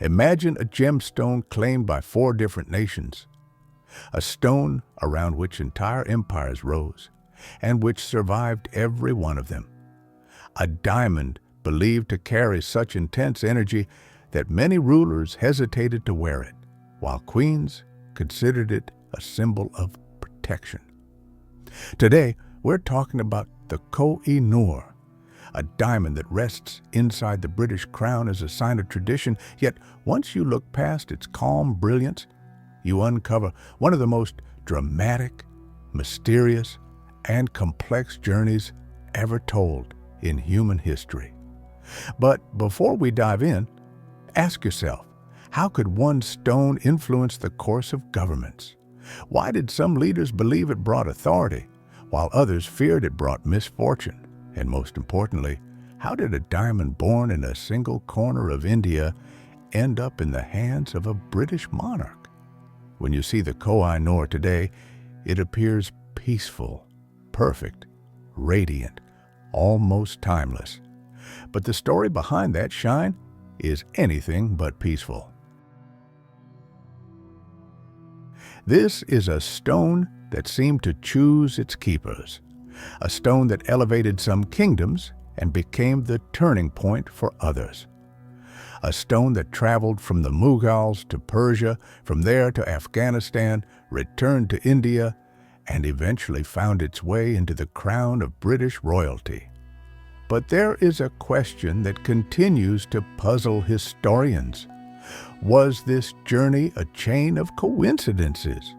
Imagine a gemstone claimed by 4 different nations, a stone around which entire empires rose, and which survived every one of them. A diamond believed to carry such intense energy that many rulers hesitated to wear it, while queens considered it a symbol of protection. Today, we're talking about the Koh-i-Noor, a diamond that rests inside the British crown as a sign of tradition, yet once you look past its calm brilliance, you uncover one of the most dramatic, mysterious, and complex journeys ever told in human history. But before we dive in, ask yourself, how could one stone influence the course of governments? Why did some leaders believe it brought authority, while others feared it brought misfortune? And most importantly, how did a diamond born in a single corner of India end up in the hands of a British monarch? When you see the Koh-i-Noor today, it appears peaceful, perfect, radiant, almost timeless. But the story behind that shine is anything but peaceful. This is a stone that seemed to choose its keepers, a stone that elevated some kingdoms and became the turning point for others. A stone that traveled from the Mughals to Persia, from there to Afghanistan, returned to India, and eventually found its way into the crown of British royalty. But there is a question that continues to puzzle historians. Was this journey a chain of coincidences?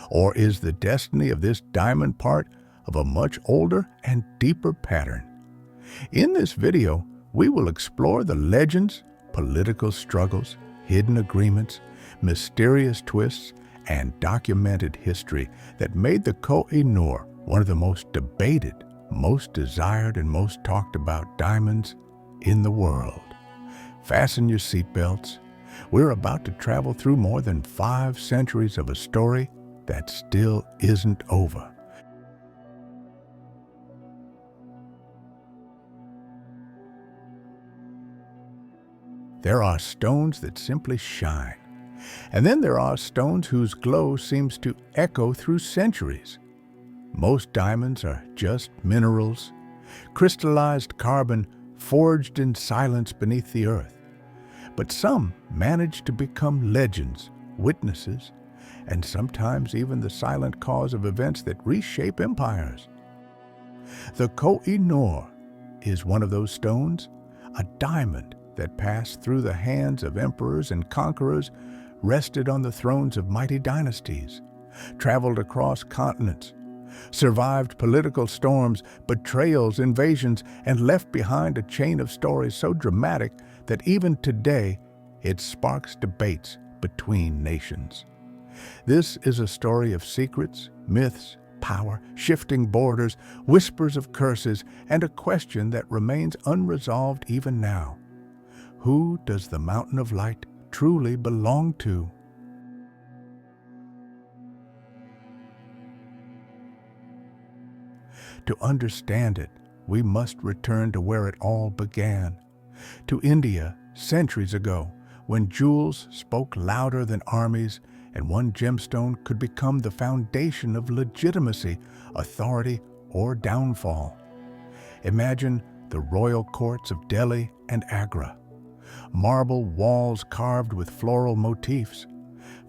Or is the destiny of this diamond part of a much older and deeper pattern? In this video, we will explore the legends, political struggles, hidden agreements, mysterious twists, and documented history that made the Koh-i-Noor one of the most debated, most desired, and most talked about diamonds in the world. Fasten your seatbelts. We're about to travel through more than 5 centuries of a story that still isn't over. There are stones that simply shine, and then there are stones whose glow seems to echo through centuries. Most diamonds are just minerals, crystallized carbon forged in silence beneath the earth. But some manage to become legends, witnesses, and sometimes even the silent cause of events that reshape empires. The Koh-i-Noor is one of those stones, a diamond that passed through the hands of emperors and conquerors, rested on the thrones of mighty dynasties, traveled across continents, survived political storms, betrayals, invasions, and left behind a chain of stories so dramatic that even today it sparks debates between nations. This is a story of secrets, myths, power, shifting borders, whispers of curses, and a question that remains unresolved even now. Who does the Mountain of Light truly belong to? To understand it, we must return to where it all began, to India centuries ago, when jewels spoke louder than armies, and one gemstone could become the foundation of legitimacy, authority, or downfall. Imagine the royal courts of Delhi and Agra. Marble walls carved with floral motifs,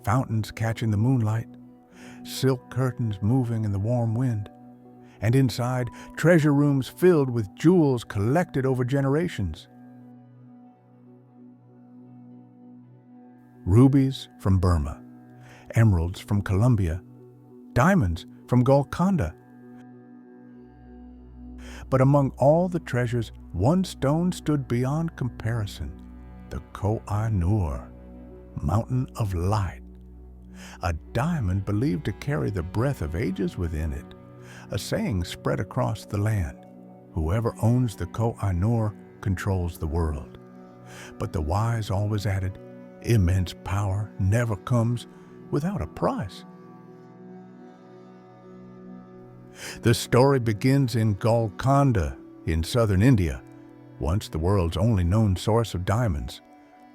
fountains catching the moonlight, silk curtains moving in the warm wind, and inside, treasure rooms filled with jewels collected over generations. Rubies from Burma, emeralds from Colombia, diamonds from Golconda. But among all the treasures, one stone stood beyond comparison: the Koh-i-Noor, Mountain of Light. A diamond believed to carry the breath of ages within it. A saying spread across the land: whoever owns the Koh-i-Noor controls the world. But the wise always added, immense power never comes without a price. The story begins in Golconda in southern India, once the world's only known source of diamonds.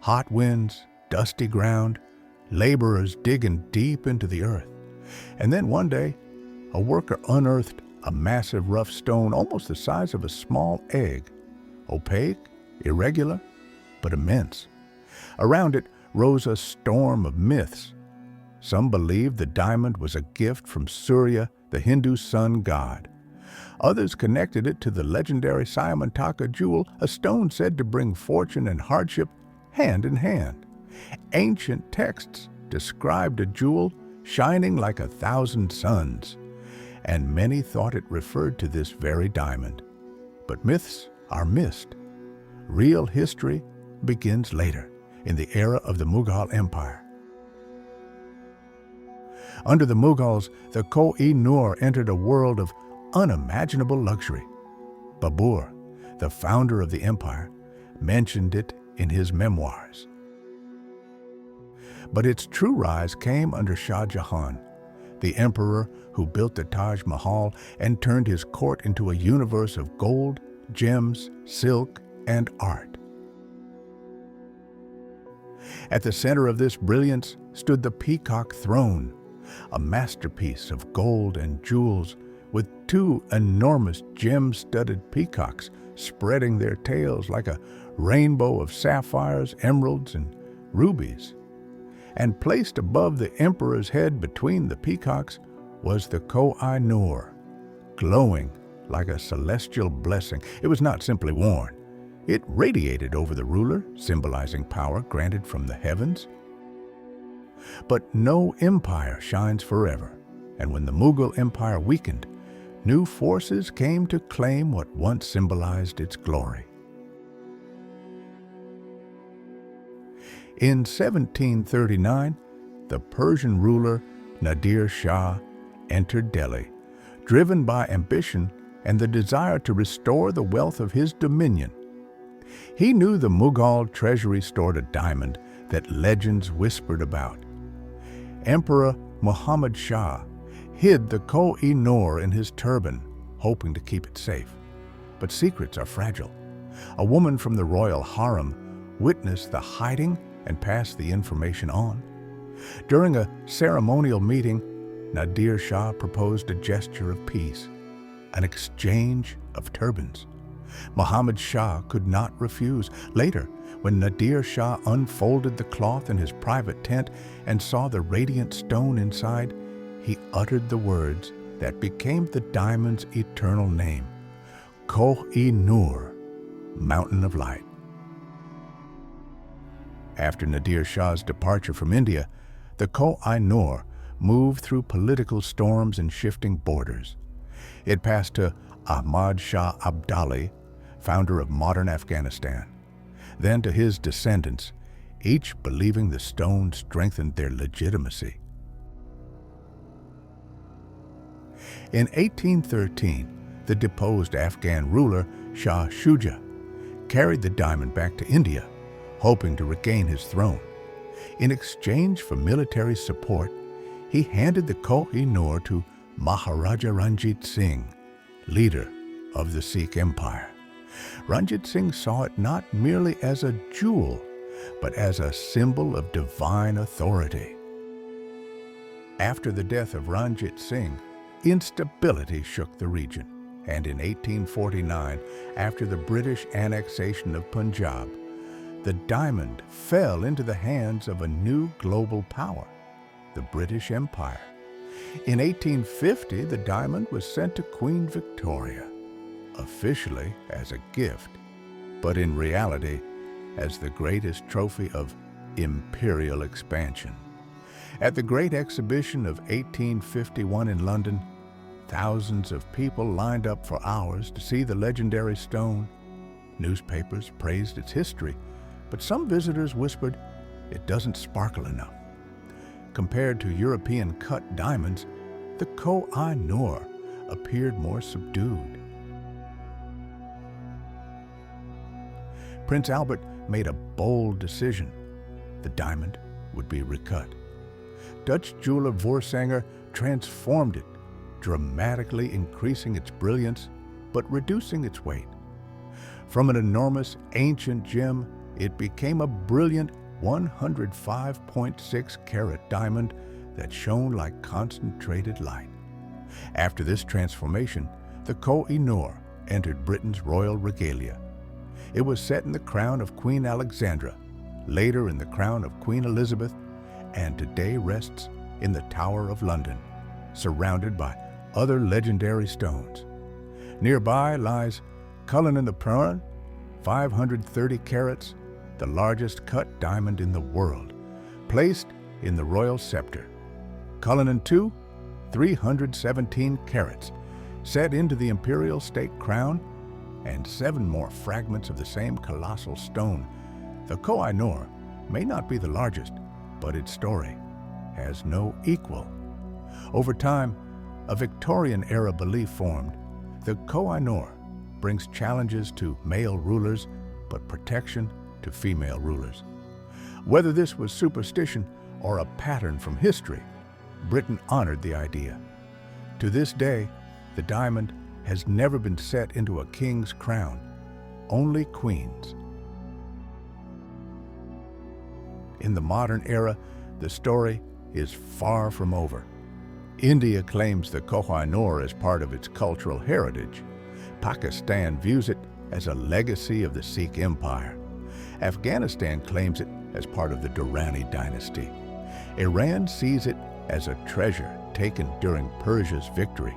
Hot winds, dusty ground, laborers digging deep into the earth. And then one day, a worker unearthed a massive rough stone almost the size of a small egg, opaque, irregular, but immense. Around it rose a storm of myths. Some believed the diamond was a gift from Surya, the Hindu sun god. Others connected it to the legendary Syamantaka jewel, a stone said to bring fortune and hardship hand in hand. Ancient texts described a jewel shining like 1,000 suns, and many thought it referred to this very diamond. But myths are missed. Real history begins later, in the era of the Mughal Empire. Under the Mughals, the Koh-i-Noor entered a world of unimaginable luxury. Babur, the founder of the empire, mentioned it in his memoirs. But its true rise came under Shah Jahan, the emperor who built the Taj Mahal and turned his court into a universe of gold, gems, silk, and art. At the center of this brilliance stood the Peacock Throne, a masterpiece of gold and jewels with two enormous gem-studded peacocks spreading their tails like a rainbow of sapphires, emeralds, and rubies. And placed above the emperor's head between the peacocks was the Koh-i-Noor, glowing like a celestial blessing. It was not simply worn. It radiated over the ruler, symbolizing power granted from the heavens. But no empire shines forever, and when the Mughal Empire weakened, new forces came to claim what once symbolized its glory. In 1739, the Persian ruler Nadir Shah entered Delhi, driven by ambition and the desire to restore the wealth of his dominion. He knew the Mughal treasury stored a diamond that legends whispered about. Emperor Muhammad Shah hid the Koh-i-Noor in his turban, hoping to keep it safe. But secrets are fragile. A woman from the royal harem witnessed the hiding and passed the information on. During a ceremonial meeting, Nadir Shah proposed a gesture of peace, an exchange of turbans. Muhammad Shah could not refuse. Later, when Nadir Shah unfolded the cloth in his private tent and saw the radiant stone inside, he uttered the words that became the diamond's eternal name, Koh-i-Noor, Mountain of Light. After Nadir Shah's departure from India, the Koh-i-Noor moved through political storms and shifting borders. It passed to Ahmad Shah Abdali, founder of modern Afghanistan, then to his descendants, each believing the stone strengthened their legitimacy. In 1813, the deposed Afghan ruler Shah Shuja carried the diamond back to India, hoping to regain his throne. In exchange for military support, he handed the Koh-i-Noor to Maharaja Ranjit Singh, leader of the Sikh Empire. Ranjit Singh saw it not merely as a jewel, but as a symbol of divine authority. After the death of Ranjit Singh, instability shook the region, and in 1849, after the British annexation of Punjab, the diamond fell into the hands of a new global power, the British Empire. In 1850, the diamond was sent to Queen Victoria, officially as a gift, but in reality as the greatest trophy of imperial expansion. At the Great Exhibition of 1851 in London, thousands of people lined up for hours to see the legendary stone. Newspapers praised its history, but some visitors whispered it doesn't sparkle enough. Compared to European-cut diamonds, the Koh-i-Noor appeared more subdued. Prince Albert made a bold decision. The diamond would be recut. Dutch jeweler Voorsanger transformed it, dramatically increasing its brilliance but reducing its weight. From an enormous ancient gem, it became a brilliant, 105.6 carat diamond that shone like concentrated light. After this transformation, the Koh-i-Noor entered Britain's royal regalia. It was set in the crown of Queen Alexandra, later in the crown of Queen Elizabeth, and today rests in the Tower of London, surrounded by other legendary stones. Nearby lies Cullinan the Pearl, 530 carats, the largest cut diamond in the world, placed in the royal scepter. Cullinan II, 317 carats, set into the imperial state crown, and 7 more fragments of the same colossal stone. The Koh-i-Noor may not be the largest, but its story has no equal. Over time, a Victorian-era belief formed. The Koh-i-Noor brings challenges to male rulers, but protection to female rulers. Whether this was superstition or a pattern from history, Britain honored the idea. To this day, the diamond has never been set into a king's crown, only queens. In the modern era, the story is far from over. India claims the Koh-i-Noor as part of its cultural heritage. Pakistan views it as a legacy of the Sikh Empire. Afghanistan claims it as part of the Durrani dynasty. Iran sees it as a treasure taken during Persia's victory.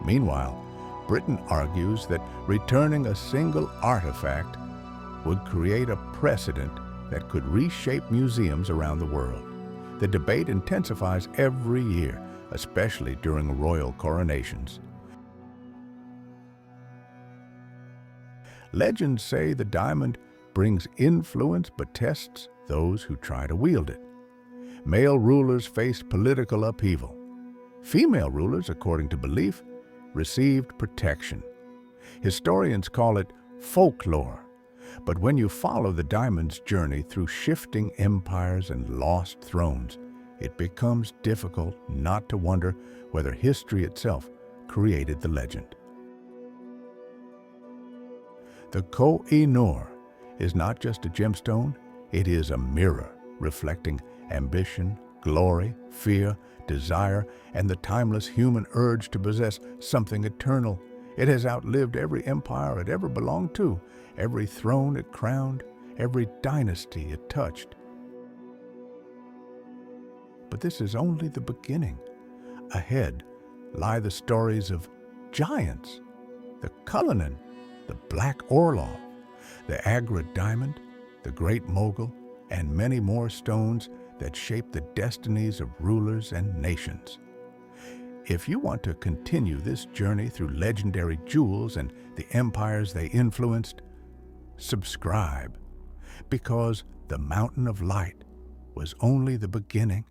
Meanwhile, Britain argues that returning a single artifact would create a precedent that could reshape museums around the world. The debate intensifies every year, especially during royal coronations. Legends say the diamond brings influence but tests those who try to wield it. Male rulers faced political upheaval. Female rulers, according to belief, received protection. Historians call it folklore, but when you follow the diamond's journey through shifting empires and lost thrones, it becomes difficult not to wonder whether history itself created the legend. The Koh-i-Noor is not just a gemstone, it is a mirror reflecting ambition, glory, fear, desire, and the timeless human urge to possess something eternal. It has outlived every empire it ever belonged to, every throne it crowned, every dynasty it touched. But this is only the beginning. Ahead lie the stories of giants, the Cullinan, the Black Orlov, the Agra diamond, the Great Mogul, and many more stones that shape the destinies of rulers and nations. If you want to continue this journey through legendary jewels and the empires they influenced, subscribe, because the Mountain of Light was only the beginning